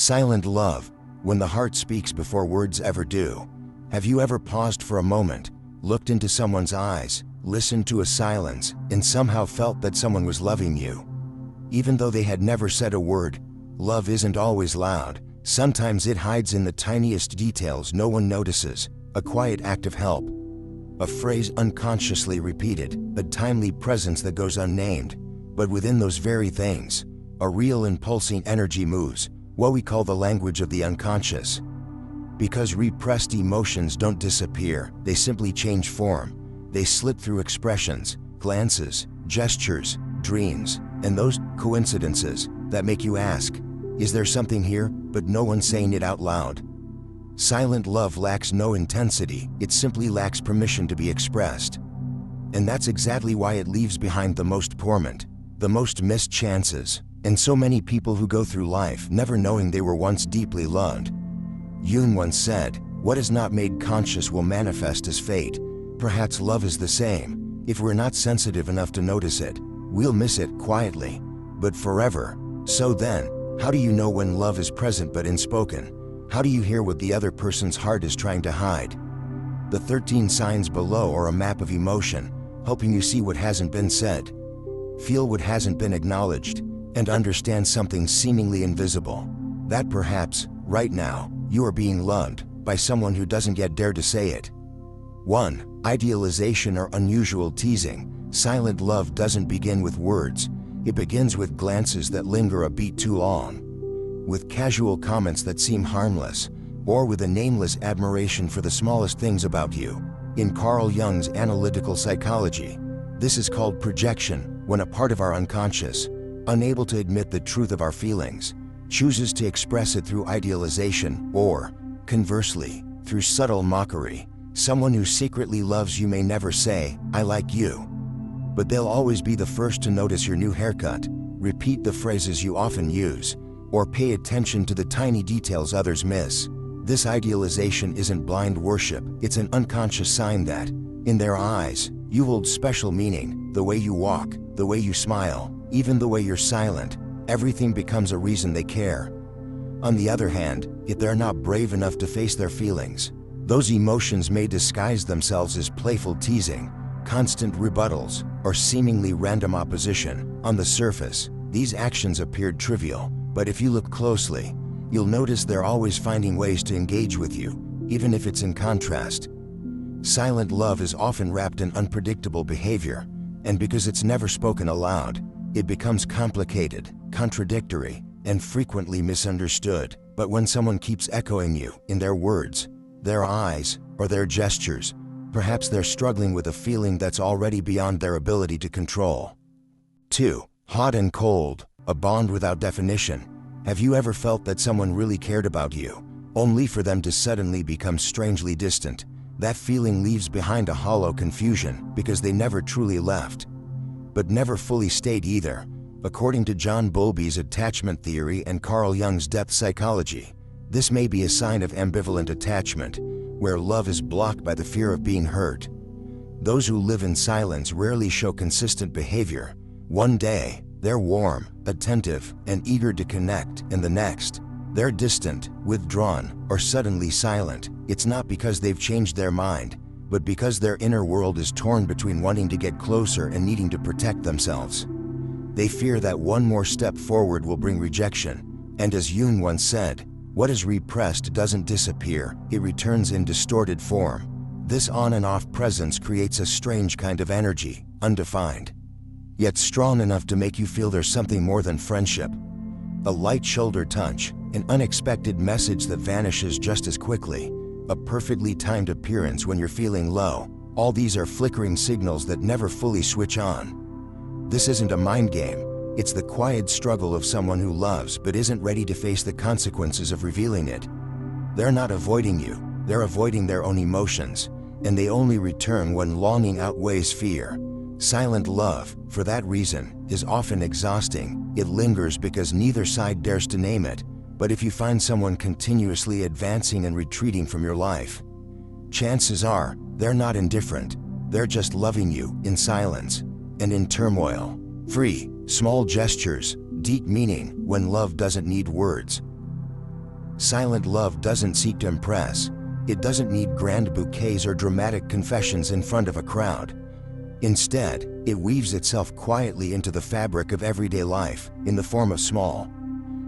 Silent love, when the heart speaks before words ever do. Have you ever paused for a moment, looked into someone's eyes, listened to a silence, and somehow felt that someone was loving you? Even though they had never said a word, love isn't always loud. Sometimes it hides in the tiniest details no one notices, a quiet act of help, a phrase unconsciously repeated, a timely presence that goes unnamed. But within those very things, a real and pulsing energy moves, what we call the language of the unconscious. Because repressed emotions don't disappear, they simply change form. They slip through expressions, glances, gestures, dreams, and those coincidences that make you ask, is there something here, but no one's saying it out loud? Silent love lacks no intensity, it simply lacks permission to be expressed. And that's exactly why it leaves behind the most torment, the most missed chances, and so many people who go through life never knowing they were once deeply loved. Jung once said, "What is not made conscious will manifest as fate." Perhaps love is the same. If we're not sensitive enough to notice it, we'll miss it quietly, but forever. So then, how do you know when love is present but unspoken? How do you hear what the other person's heart is trying to hide? The 13 signs below are a map of emotion, helping you see what hasn't been said, feel what hasn't been acknowledged, and understand something seemingly invisible. That perhaps, right now, you are being loved by someone who doesn't yet dare to say it. 1. Idealization or unusual teasing. Silent love doesn't begin with words. It begins with glances that linger a beat too long, with casual comments that seem harmless, or with a nameless admiration for the smallest things about you. In Carl Jung's analytical psychology, this is called projection, when a part of our unconscious, unable to admit the truth of our feelings, chooses to express it through idealization or, conversely, through subtle mockery. Someone who secretly loves you may never say, "I like you," but they'll always be the first to notice your new haircut, repeat the phrases you often use, or pay attention to the tiny details others miss. This idealization isn't blind worship, it's an unconscious sign that, in their eyes, you hold special meaning. The way you walk, the way you smile, even the way you're silent, everything becomes a reason they care. On the other hand, if they're not brave enough to face their feelings, those emotions may disguise themselves as playful teasing, constant rebuttals, or seemingly random opposition. On the surface, these actions appeared trivial, but if you look closely, you'll notice they're always finding ways to engage with you, even if it's in contrast. Silent love is often wrapped in unpredictable behavior, and because it's never spoken aloud, it becomes complicated, contradictory, and frequently misunderstood. But when someone keeps echoing you in their words, their eyes, or their gestures, perhaps they're struggling with a feeling that's already beyond their ability to control. 2. Hot and cold, a bond without definition. Have you ever felt that someone really cared about you, only for them to suddenly become strangely distant? That feeling leaves behind a hollow confusion because they never truly left, but never fully stayed either. According to John Bowlby's attachment theory and Carl Jung's depth psychology, this may be a sign of ambivalent attachment, where love is blocked by the fear of being hurt. Those who live in silence rarely show consistent behavior. One day, they're warm, attentive, and eager to connect, and the next, they're distant, withdrawn, or suddenly silent. It's not because they've changed their mind, but because their inner world is torn between wanting to get closer and needing to protect themselves. They fear that one more step forward will bring rejection, and as Jung once said, what is repressed doesn't disappear, it returns in distorted form. This on and off presence creates a strange kind of energy, undefined, yet strong enough to make you feel there's something more than friendship. A light shoulder touch, an unexpected message that vanishes just as quickly, a perfectly timed appearance when you're feeling low. All these are flickering signals that never fully switch on. This isn't a mind game. It's the quiet struggle of someone who loves but isn't ready to face the consequences of revealing it. They're not avoiding you, they're avoiding their own emotions, and they only return when longing outweighs fear. Silent love, for that reason, is often exhausting. It lingers because neither side dares to name it. But if you find someone continuously advancing and retreating from your life, chances are they're not indifferent. They're just loving you in silence and in turmoil. 3. Small gestures, deep meaning when love doesn't need words. Silent love doesn't seek to impress. It doesn't need grand bouquets or dramatic confessions in front of a crowd. Instead, it weaves itself quietly into the fabric of everyday life, in the form of small,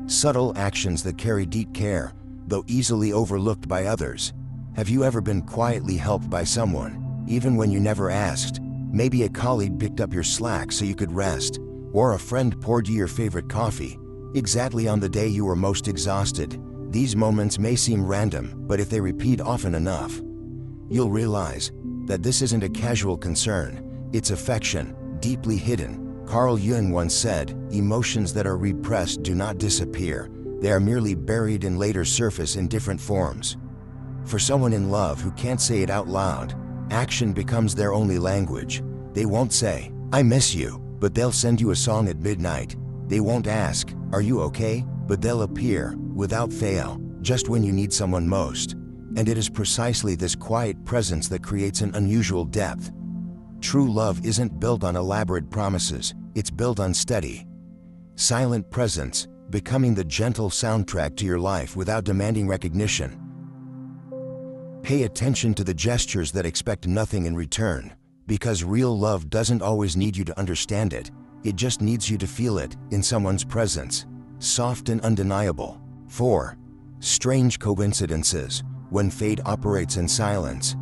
subtle actions that carry deep care, though easily overlooked by others. Have you ever been quietly helped by someone, even when you never asked? Maybe a colleague picked up your slack so you could rest, or a friend poured you your favorite coffee, exactly on the day you were most exhausted. These moments may seem random, but if they repeat often enough, you'll realize that this isn't a casual concern, it's affection, deeply hidden. Carl Jung once said, "Emotions that are repressed do not disappear, they are merely buried and later surface in different forms." For someone in love who can't say it out loud, action becomes their only language. They won't say, "I miss you," but they'll send you a song at midnight. They won't ask, "Are you okay?" but they'll appear, without fail, just when you need someone most. And it is precisely this quiet presence that creates an unusual depth. True love isn't built on elaborate promises, it's built on steady, silent presence, becoming the gentle soundtrack to your life without demanding recognition. Pay attention to the gestures that expect nothing in return, because real love doesn't always need you to understand it, it just needs you to feel it in someone's presence. Soft and undeniable. 4. Strange coincidences, when fate operates in silence.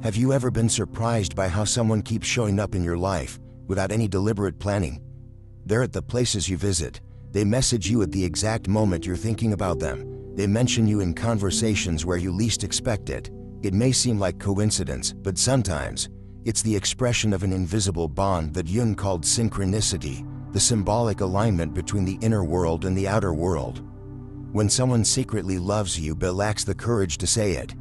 Have you ever been surprised by how someone keeps showing up in your life, without any deliberate planning? They're at the places you visit, they message you at the exact moment you're thinking about them, they mention you in conversations where you least expect it. It may seem like coincidence, but sometimes, it's the expression of an invisible bond that Jung called synchronicity, the symbolic alignment between the inner world and the outer world. When someone secretly loves you but lacks the courage to say it,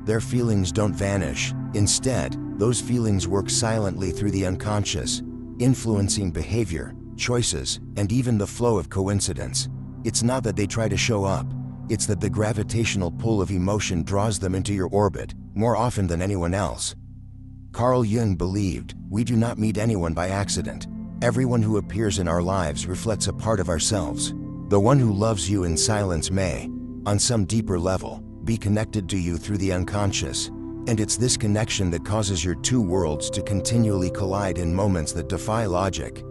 their feelings don't vanish. Instead, those feelings work silently through the unconscious, influencing behavior, choices, and even the flow of coincidence. It's not that they try to show up, it's that the gravitational pull of emotion draws them into your orbit, more often than anyone else. Carl Jung believed, we do not meet anyone by accident. Everyone who appears in our lives reflects a part of ourselves. The one who loves you in silence may, on some deeper level, be connected to you through the unconscious, and it's this connection that causes your two worlds to continually collide in moments that defy logic.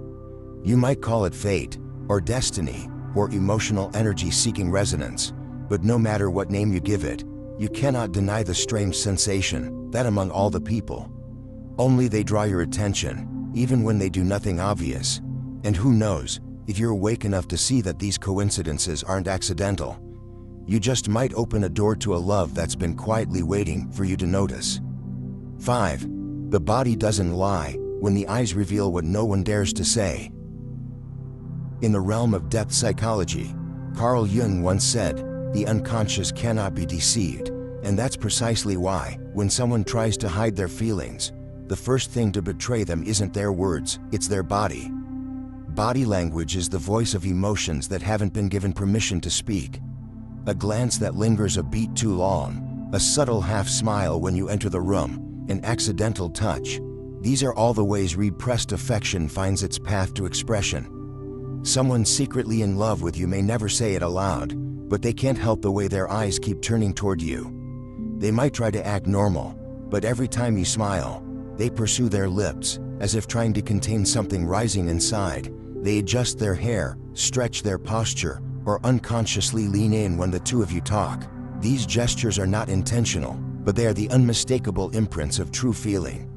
You might call it fate, or destiny, or emotional energy seeking resonance, but no matter what name you give it, you cannot deny the strange sensation that among all the people, only they draw your attention, even when they do nothing obvious. And who knows, if you're awake enough to see that these coincidences aren't accidental, you just might open a door to a love that's been quietly waiting for you to notice. 5. The body doesn't lie, when the eyes reveal what no one dares to say. In the realm of depth psychology, Carl Jung once said, "The unconscious cannot be deceived," and that's precisely why, when someone tries to hide their feelings, the first thing to betray them isn't their words, it's their body. Body language is the voice of emotions that haven't been given permission to speak. A glance that lingers a beat too long, a subtle half-smile when you enter the room, an accidental touch. These are all the ways repressed affection finds its path to expression. Someone secretly in love with you may never say it aloud, but they can't help the way their eyes keep turning toward you. They might try to act normal, but every time you smile, they pursue their lips, as if trying to contain something rising inside. They adjust their hair, stretch their posture, or unconsciously lean in when the two of you talk. These gestures are not intentional, but they are the unmistakable imprints of true feeling.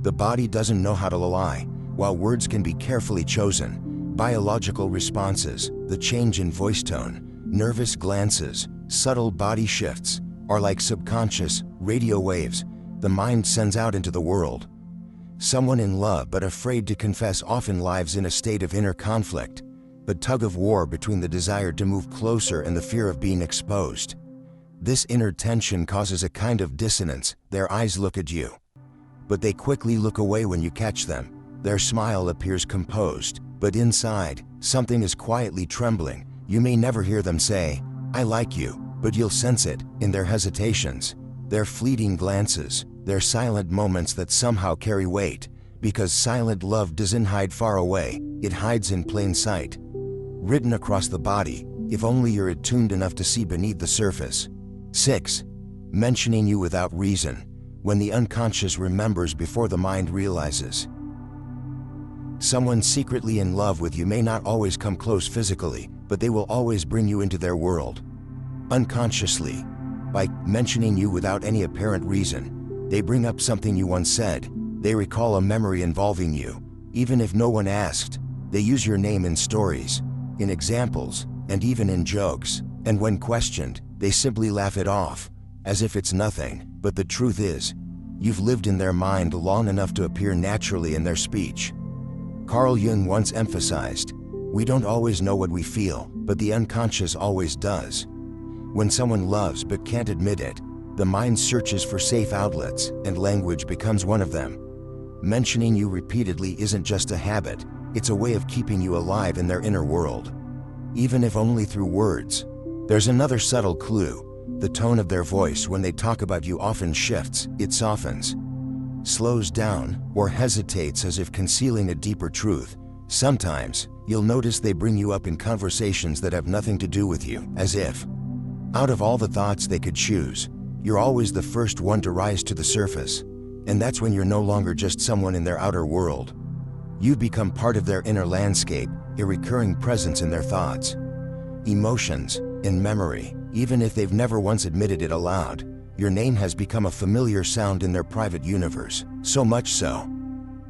The body doesn't know how to lie, while words can be carefully chosen. Biological responses, the change in voice tone, nervous glances, subtle body shifts, are like subconscious radio waves the mind sends out into the world. Someone in love but afraid to confess often lives in a state of inner conflict, a tug of war between the desire to move closer and the fear of being exposed. This inner tension causes a kind of dissonance. Their eyes look at you, but they quickly look away when you catch them. Their smile appears composed, but inside, something is quietly trembling. You may never hear them say, "I like you," but you'll sense it in their hesitations, their fleeting glances, their silent moments that somehow carry weight, because silent love doesn't hide far away, it hides in plain sight. Written across the body, if only you're attuned enough to see beneath the surface. 6. Mentioning you without reason, when the unconscious remembers before the mind realizes. Someone secretly in love with you may not always come close physically, but they will always bring you into their world. Unconsciously, by mentioning you without any apparent reason, they bring up something you once said, they recall a memory involving you, even if no one asked. They use your name in stories, in examples, and even in jokes, and when questioned, they simply laugh it off, as if it's nothing. But the truth is, you've lived in their mind long enough to appear naturally in their speech. Carl Jung once emphasized, we don't always know what we feel, but the unconscious always does. When someone loves but can't admit it, the mind searches for safe outlets, and language becomes one of them. Mentioning you repeatedly isn't just a habit, it's a way of keeping you alive in their inner world. Even if only through words. There's another subtle clue. The tone of their voice when they talk about you often shifts, it softens, slows down, or hesitates as if concealing a deeper truth. Sometimes, you'll notice they bring you up in conversations that have nothing to do with you, as if, out of all the thoughts they could choose, you're always the first one to rise to the surface. And that's when you're no longer just someone in their outer world. You've become part of their inner landscape, a recurring presence in their thoughts, emotions, and memory. Even if they've never once admitted it aloud, your name has become a familiar sound in their private universe, so much so,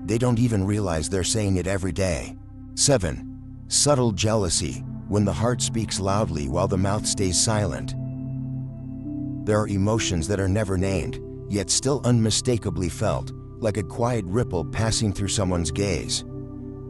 they don't even realize they're saying it every day. 7. Subtle jealousy, when the heart speaks loudly while the mouth stays silent. There are emotions that are never named, yet still unmistakably felt, like a quiet ripple passing through someone's gaze.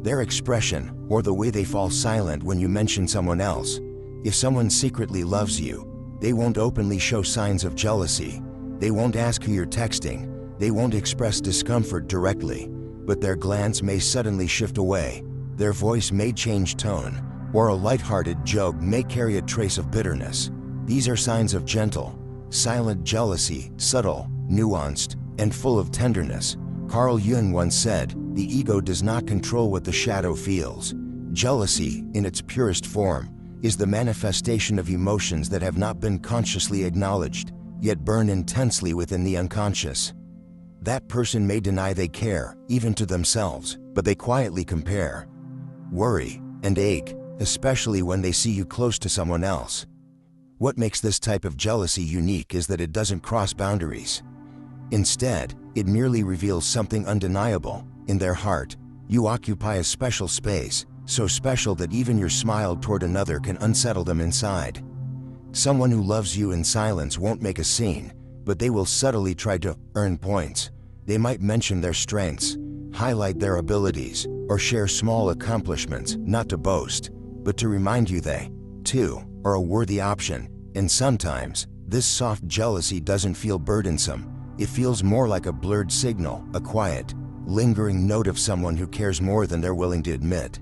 Their expression, or the way they fall silent when you mention someone else. If someone secretly loves you, they won't openly show signs of jealousy. They won't ask who you're texting. They won't express discomfort directly, but their glance may suddenly shift away. Their voice may change tone, or a lighthearted joke may carry a trace of bitterness. These are signs of gentle, silent jealousy, subtle, nuanced, and full of tenderness. Carl Jung once said, the ego does not control what the shadow feels. Jealousy, in its purest form, is the manifestation of emotions that have not been consciously acknowledged, yet burn intensely within the unconscious. That person may deny they care, even to themselves, but they quietly compare, worry, and ache, especially when they see you close to someone else. What makes this type of jealousy unique is that it doesn't cross boundaries. Instead, it merely reveals something undeniable. In their heart, you occupy a special space, so special that even your smile toward another can unsettle them inside. Someone who loves you in silence won't make a scene, but they will subtly try to earn points. They might mention their strengths, highlight their abilities, or share small accomplishments, not to boast, but to remind you they, too, are a worthy option. And sometimes, this soft jealousy doesn't feel burdensome. It feels more like a blurred signal, a quiet, lingering note of someone who cares more than they're willing to admit.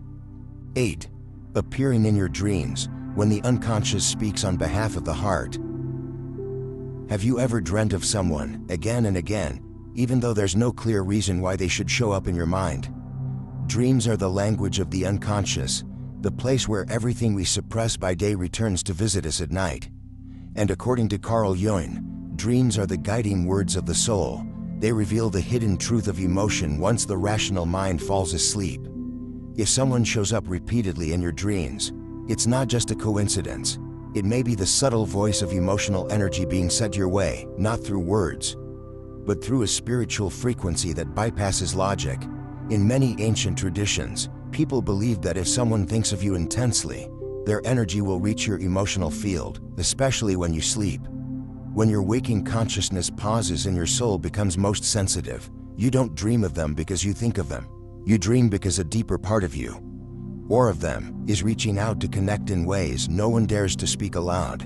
8. Appearing in your dreams, when the unconscious speaks on behalf of the heart. Have you ever dreamt of someone, again and again, even though there's no clear reason why they should show up in your mind? Dreams are the language of the unconscious, the place where everything we suppress by day returns to visit us at night. And according to Carl Jung, dreams are the guiding words of the soul. They reveal the hidden truth of emotion once the rational mind falls asleep. If someone shows up repeatedly in your dreams, it's not just a coincidence. It may be the subtle voice of emotional energy being sent your way, not through words, but through a spiritual frequency that bypasses logic. In many ancient traditions, people believed that if someone thinks of you intensely, their energy will reach your emotional field, especially when you sleep. When your waking consciousness pauses and your soul becomes most sensitive, you don't dream of them because you think of them. You dream because a deeper part of you, or of them, is reaching out to connect in ways no one dares to speak aloud.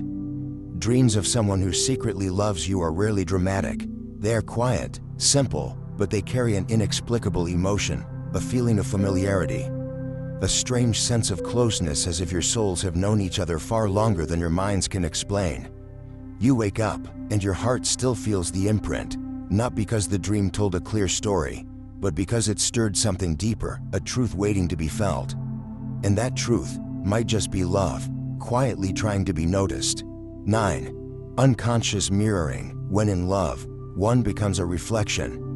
Dreams of someone who secretly loves you are rarely dramatic. They are quiet, simple, but they carry an inexplicable emotion, a feeling of familiarity, a strange sense of closeness, as if your souls have known each other far longer than your minds can explain. You wake up, and your heart still feels the imprint, not because the dream told a clear story, but because it stirred something deeper, a truth waiting to be felt. And that truth might just be love, quietly trying to be noticed. 9. Unconscious mirroring. When in love, one becomes a reflection.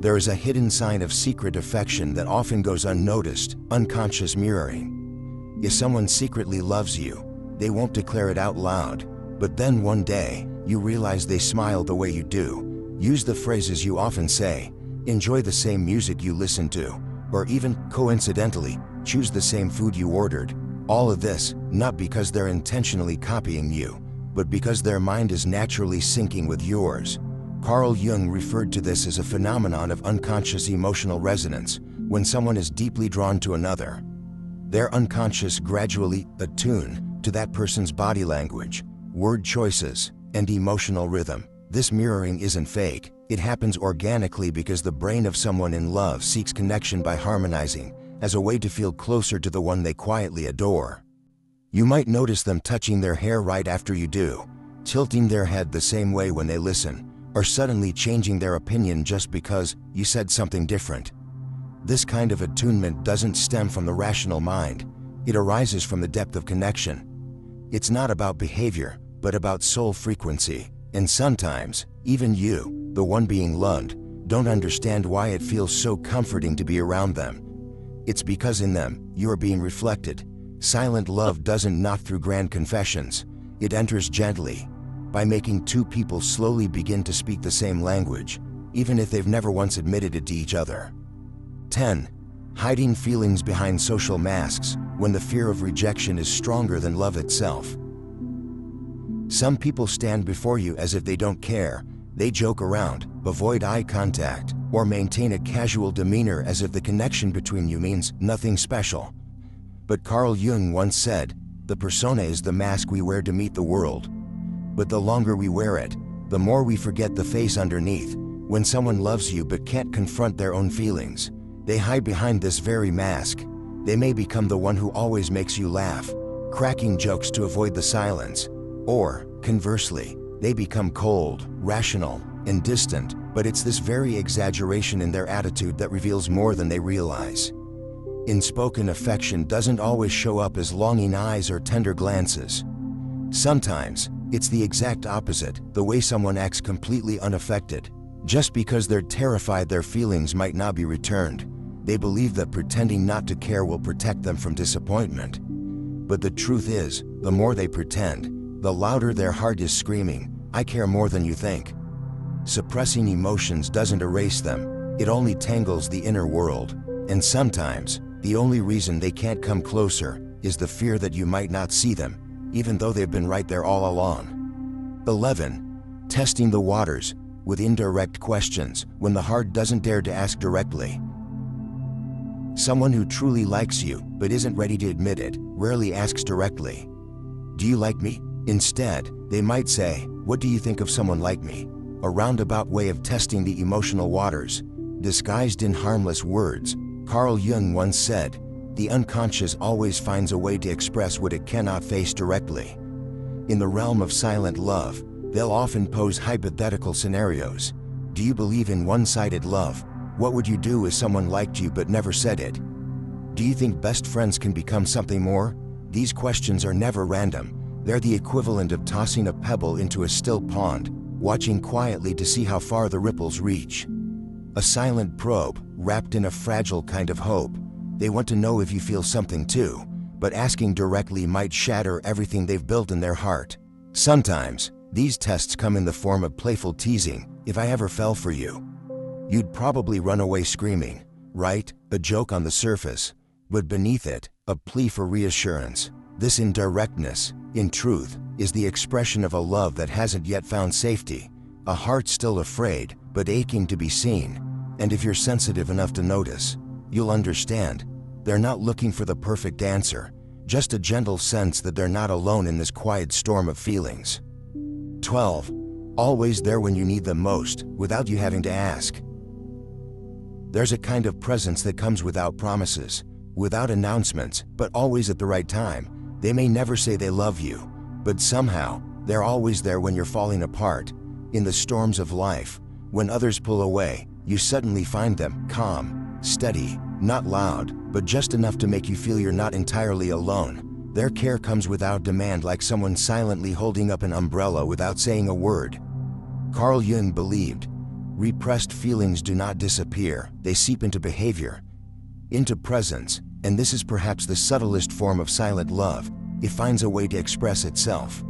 There is a hidden sign of secret affection that often goes unnoticed: unconscious mirroring. If someone secretly loves you, they won't declare it out loud, but then one day, you realize they smile the way you do, use the phrases you often say, enjoy the same music you listen to, or even, coincidentally, choose the same food you ordered. All of this, not because they're intentionally copying you, but because their mind is naturally syncing with yours. Carl Jung referred to this as a phenomenon of unconscious emotional resonance. When someone is deeply drawn to another, their unconscious gradually attune to that person's body language, word choices, and emotional rhythm. This mirroring isn't fake. It happens organically because the brain of someone in love seeks connection by harmonizing, as a way to feel closer to the one they quietly adore. You might notice them touching their hair right after you do, tilting their head the same way when they listen, or suddenly changing their opinion just because you said something different. This kind of attunement doesn't stem from the rational mind. It arises from the depth of connection. It's not about behavior, but about soul frequency. And sometimes, even you, the one being loved, don't understand why it feels so comforting to be around them. It's because in them, you are being reflected. Silent love doesn't knock through grand confessions. It enters gently, by making two people slowly begin to speak the same language, even if they've never once admitted it to each other. 10. Hiding feelings behind social masks. When the fear of rejection is stronger than love itself. Some people stand before you as if they don't care. They joke around, avoid eye contact, or maintain a casual demeanor as if the connection between you means nothing special. But Carl Jung once said, "The persona is the mask we wear to meet the world. But the longer we wear it, the more we forget the face underneath." When someone loves you but can't confront their own feelings, they hide behind this very mask. They may become the one who always makes you laugh, cracking jokes to avoid the silence. Or, conversely, they become cold, rational, and distant, but it's this very exaggeration in their attitude that reveals more than they realize. Unspoken affection doesn't always show up as longing eyes or tender glances. Sometimes, it's the exact opposite, the way someone acts completely unaffected. Just because they're terrified their feelings might not be returned, they believe that pretending not to care will protect them from disappointment. But the truth is, the more they pretend, the louder their heart is screaming, "I care more than you think." Suppressing emotions doesn't erase them, it only tangles the inner world. And sometimes, the only reason they can't come closer is the fear that you might not see them, even though they've been right there all along. 11. Testing the waters with indirect questions. When the heart doesn't dare to ask directly. Someone who truly likes you, but isn't ready to admit it, rarely asks directly, "Do you like me?" Instead, they might say, "What do you think of someone like me?" A roundabout way of testing the emotional waters, disguised in harmless words. Carl Jung once said, "The unconscious always finds a way to express what it cannot face directly." In the realm of silent love, they'll often pose hypothetical scenarios. Do you believe in one-sided love? What would you do if someone liked you but never said it? Do you think best friends can become something more? These questions are never random. They're the equivalent of tossing a pebble into a still pond, watching quietly to see how far the ripples reach. A silent probe, wrapped in a fragile kind of hope. They want to know if you feel something too, but asking directly might shatter everything they've built in their heart. Sometimes, these tests come in the form of playful teasing. "If I ever fell for you, you'd probably run away screaming," right? A joke on the surface, but beneath it, a plea for reassurance. This indirectness, in truth, is the expression of a love that hasn't yet found safety, a heart still afraid, but aching to be seen. And if you're sensitive enough to notice, you'll understand. They're not looking for the perfect answer, just a gentle sense that they're not alone in this quiet storm of feelings. 12. Always there when you need them most, without you having to ask. There's a kind of presence that comes without promises, without announcements, but always at the right time. They may never say they love you, but somehow, they're always there when you're falling apart. In the storms of life, when others pull away, you suddenly find them, calm, steady, not loud, but just enough to make you feel you're not entirely alone. Their care comes without demand, like someone silently holding up an umbrella without saying a word. Carl Jung believed, repressed feelings do not disappear, they seep into behavior, into presence, and this is perhaps the subtlest form of silent love. It finds a way to express itself.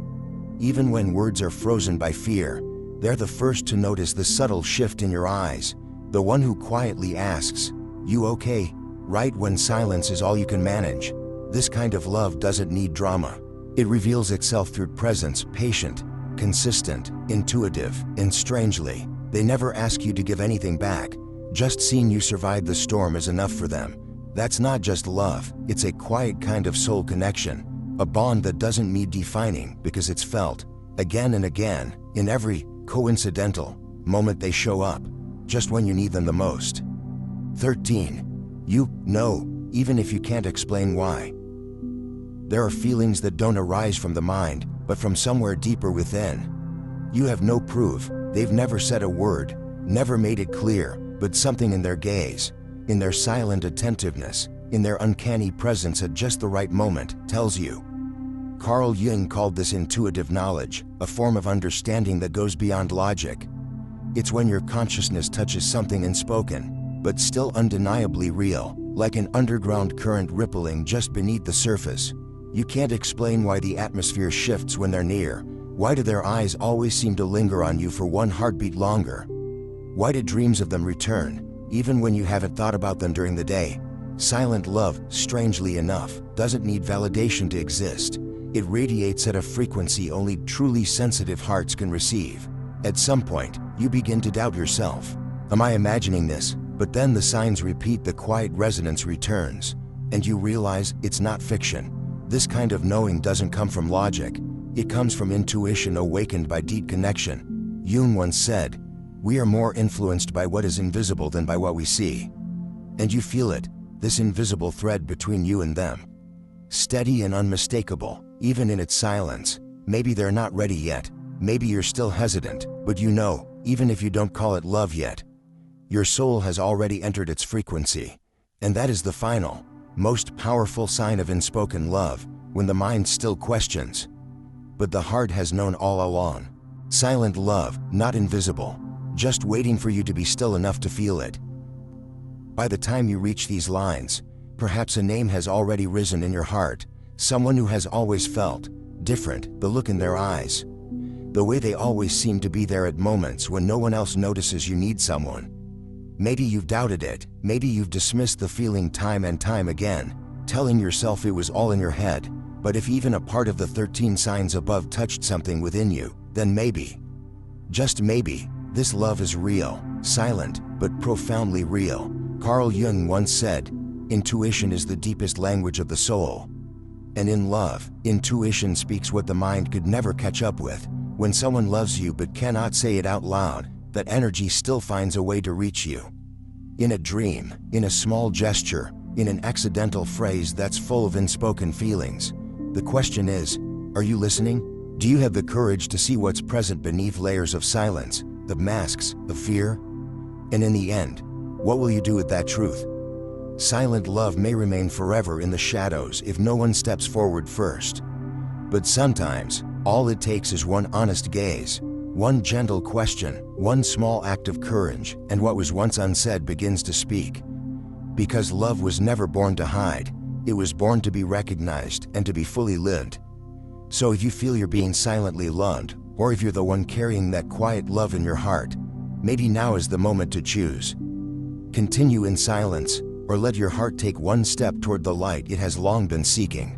Even when words are frozen by fear, they're the first to notice the subtle shift in your eyes, the one who quietly asks, "You okay?" right when silence is all you can manage. This kind of love doesn't need drama. It reveals itself through presence, patient, consistent, intuitive, and strangely, they never ask you to give anything back. Just seeing you survive the storm is enough for them. That's not just love, it's a quiet kind of soul connection, a bond that doesn't need defining because it's felt, again and again, in every coincidental moment they show up, just when you need them the most. 13. You know, even if you can't explain why. There are feelings that don't arise from the mind, but from somewhere deeper within. You have no proof, they've never said a word, never made it clear, but something in their gaze, in their silent attentiveness, in their uncanny presence at just the right moment, tells you. Carl Jung called this intuitive knowledge, a form of understanding that goes beyond logic. It's when your consciousness touches something unspoken, but still undeniably real, like an underground current rippling just beneath the surface. You can't explain why the atmosphere shifts when they're near. Why do their eyes always seem to linger on you for one heartbeat longer? Why do dreams of them return, even when you haven't thought about them during the day? Silent love, strangely enough, doesn't need validation to exist. It radiates at a frequency only truly sensitive hearts can receive. At some point, you begin to doubt yourself. Am I imagining this? But then the signs repeat, the quiet resonance returns, and you realize it's not fiction. This kind of knowing doesn't come from logic. It comes from intuition awakened by deep connection. Jung once said, "We are more influenced by what is invisible than by what we see." And you feel it, this invisible thread between you and them. Steady and unmistakable, even in its silence. Maybe they're not ready yet. Maybe you're still hesitant, but you know, even if you don't call it love yet, your soul has already entered its frequency. And that is the final, most powerful sign of unspoken love, when the mind still questions, but the heart has known all along. Silent love, not invisible, just waiting for you to be still enough to feel it. By the time you reach these lines, perhaps a name has already risen in your heart, someone who has always felt different, the look in their eyes, the way they always seem to be there at moments when no one else notices you need someone. Maybe you've doubted it, maybe you've dismissed the feeling time and time again, telling yourself it was all in your head, but if even a part of the 13 signs above touched something within you, then maybe, just maybe, this love is real, silent, but profoundly real. Carl Jung once said, "Intuition is the deepest language of the soul." And in love, intuition speaks what the mind could never catch up with. When someone loves you but cannot say it out loud, that energy still finds a way to reach you. In a dream, in a small gesture, in an accidental phrase that's full of unspoken feelings. The question is, are you listening? Do you have the courage to see what's present beneath layers of silence, the masks of fear? And in the end, what will you do with that truth? Silent love may remain forever in the shadows if no one steps forward first. But sometimes, all it takes is one honest gaze, one gentle question, one small act of courage, and what was once unsaid begins to speak. Because love was never born to hide, it was born to be recognized and to be fully lived. So if you feel you're being silently loved, or if you're the one carrying that quiet love in your heart, maybe now is the moment to choose. Continue in silence, or let your heart take one step toward the light it has long been seeking.